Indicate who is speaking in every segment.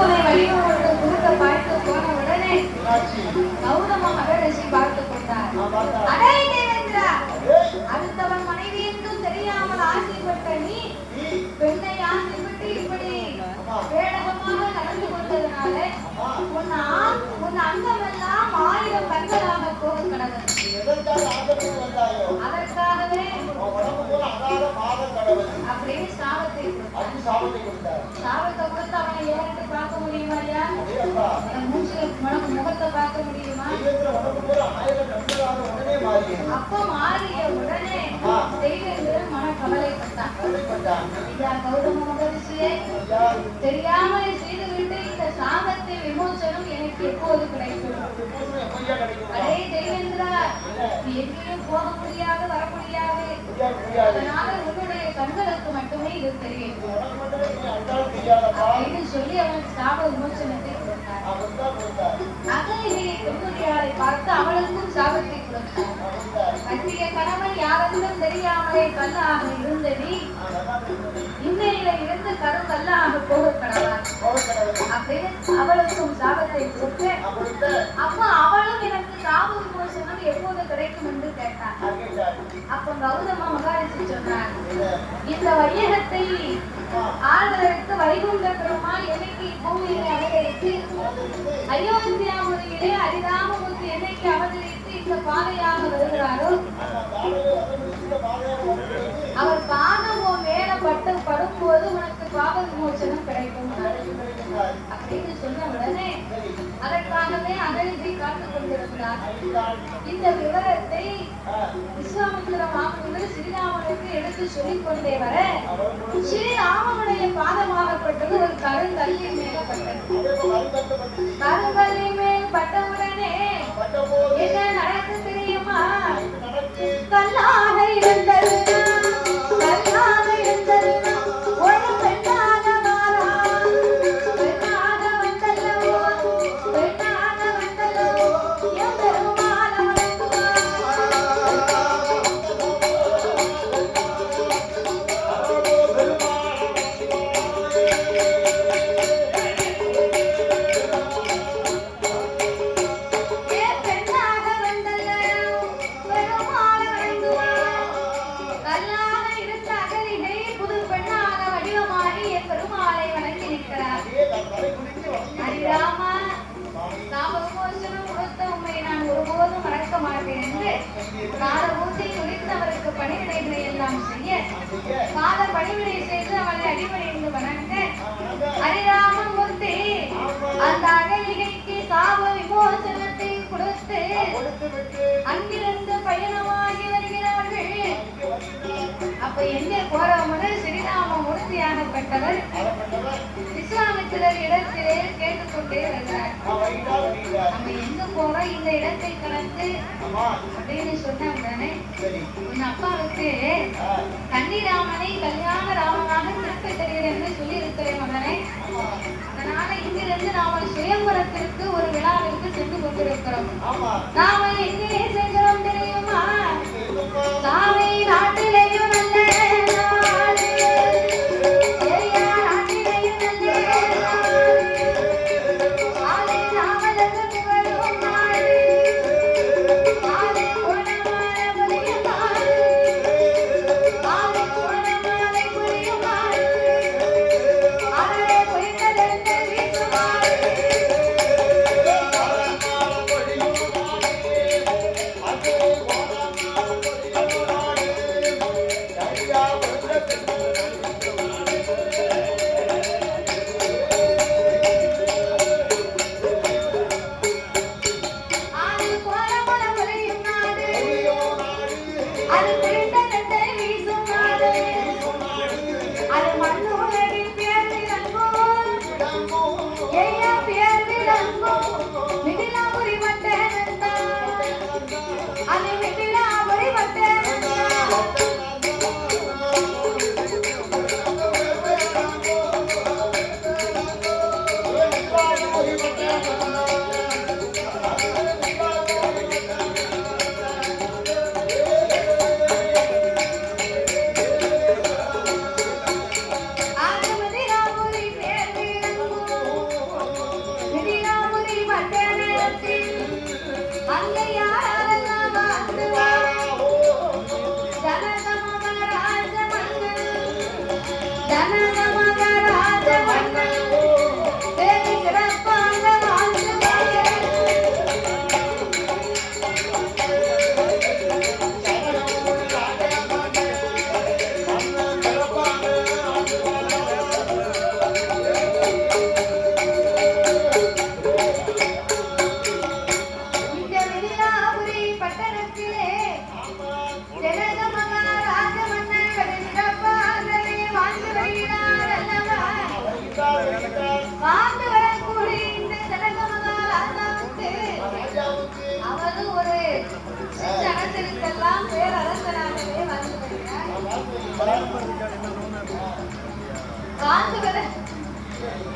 Speaker 1: உன்னை வழிபட்டு கொடுக்க பார்த்து போன உடனே கௌதம மகரிஷி பார்த்து கொண்டார். அடே தேவேந்திரா, அடுத்தவன் மனைவி என்றும் தெரியாமல் ஆசைப்பட்ட நீ பெண்ணை ஆசைப்பட்டு இப்படி வேடகமாக நடந்து கொண்டதனால உன் அங்கமெல்லாம் 1000 கண்களாக போக கடவுள். அதற்காகவே அப்படின்னு சாபத்தை கொடுத்தார். சாபத்தை கொடுத்து அவனை ஏறிட்டு பார்க்க முடியுமா? முகத்தை பார்க்க முடியுமா? அப்ப மாறிய உடனே தெய்வங்கள் மன கவலைப்பட்டான். கௌதம மகரிஷியே, தெரியாமல் செய்துவிட்டு இந்த சாபத்தை விமோசனம் எனக்கு எப்போது கிடைக்கும்? அதே தெய்வேந்திரா, எங்கேயும் போக முடியாது, வர முடியாது. அதனால உன்னுடைய கண்களுக்கு மட்டுமே இது தெரியும் அப்படின்னு சொல்லி அவனுக்கு சாப விமோசனத்தை கொடுத்தார். அகலிகையை தொங்குடியாரை பார்த்து அவளுக்கும் சாபத்தை கொடுத்தார். கட்டிய கணவன் யாரென்றும் தெரியாமலே கல்லாக இருந்த நீ இன்னையில இருந்து கல்லாக போக கடவார் அப்படின்னு அவளுக்கும் சாபத்தை கொடுத்து, அப்ப அவளும் எனக்கு சாப விமோசனம் எப்போது கிடைக்கும் என்று கேட்டார். அப்ப கௌதம மகரிஷி சொன்னார், இந்த வையகத்தை ஆள்வதற்கு வைகுண்ட பெருமாள் என்னைக்கு பூமியிலே அவதரித்து அயோத்தியாபுரியிலே அரிராமமூர்த்தி என்னைக்கு அவதரித்து இந்த பாதையாக வருகிறாரோ அவர் பாதம் மேல படும்போது உனக்கு பாவ விமோசனம் கிடைக்கும் அப்படின்னு சொன்ன உடனே அதற்காகவே அகலிகை காத்துக் கொண்டிருந்தார். இந்த விவரத்தை விஸ்வாமித்திர மாமுனிவர் ஸ்ரீராமனுக்கு எடுத்து சொல்லிக் கொண்டே வர ஸ்ரீராமனுடைய பாதமாகப்பட்டது ஒரு கருங்கல்லின் மேல பட்டது. கருங்கல்லின் மேல் பட்டவுடனே என்ன நடக்க தெரியுமா? கல்லாக இருந்தது ஒரு பெண்ணாக பணிவிடைகளை எல்லாம் செய்ய பாத பணிவிடை செய்து அவளை அடிபணிந்து வணங்க ஹரிராமமூர்த்தி அந்த அகலிகைக்கு சாப விமோசனத்தை கொடுத்து அங்கிருந்து பயணமாகி வருகிறார்கள். அப்ப எங்க போறவங்க ஸ்ரீராமமூர்த்தியாகப்பட்டவர் விஸ்வாமித்திரர் இடத்திலே கேட்டுக்கொண்டே வருகிறார். நம்ம எங்க போறோம், இந்த இடத்தை கடந்து அப்படின்னு சொன்ன உடனே உன் அப்பாவுக்கு கன்னிராமனை கல்யாண ராமனாக திருப்பி தருகிறேன் என்று சொல்லி இருக்கிறேன் மகனே. அதனால இங்கிருந்து நாம சுயம்பரத்திற்கு ஒரு விழாவிற்கு சென்று கொண்டிருக்கிறோம். நாம எங்கே செல்கிறோம் தெரியுமா? சாமி நாட்டிலேயும் நல்ல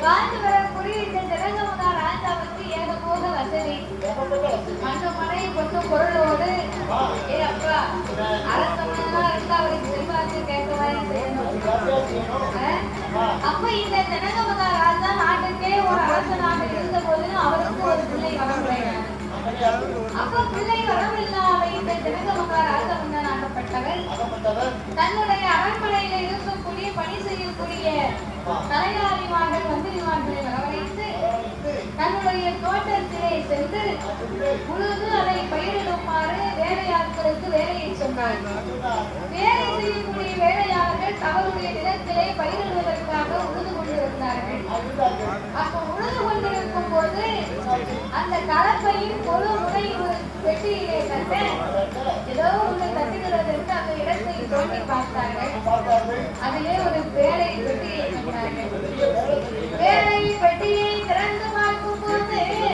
Speaker 1: காஞ்சிபுரப்புரி இந்த ஜனகமுகா ராஜாவுக்கு ஏகபோக வசதி. மண்ணு மனை பொண்ணு பொருளோடு அப்பா அரசமனா இருந்தா அவருக்கு செல்வாக்கு கேட்கவாய் செய்யணும். அப்ப இந்த ஜனகமுகா ராஜா நாட்டுக்கே ஒரு அரசனாக இருந்த போதிலும் அவருக்கு ஒரு பிள்ளை வரவில்லையார். அப்ப பிள்ளை வரவில்லாம இந்த ஜனகமுகா ராஜமன்னனாகப்பட்டவர் தன்னுடைய அரண்மனையில இருக்கக்கூடிய பணி செய்யக்கூடிய தலையாரிமார்கள் மந்திரிமார்களை வரவழைத்து தன்னுடைய தோட்டத்திலே சென்று உழுது அதை பயிரிடுமாறு வேலையாட்களுக்கு வேலையை சொன்னார். வேலை செய்யக்கூடிய வேலையாளர்கள் தவறுடைய நிலத்திலே பயிரிடுவதற்காக உழுது கொண்டிருந்தார்கள். அப்ப உழுது கொண்டிருக்கும் போது அந்த கலப்பையின் ஒரு முறை ஒரு பெட்டியிலே கட்ட ஏதோ ஒன்று தட்டுகிறதற்கு அந்த இடத்தை தோண்டி பார்த்தார்.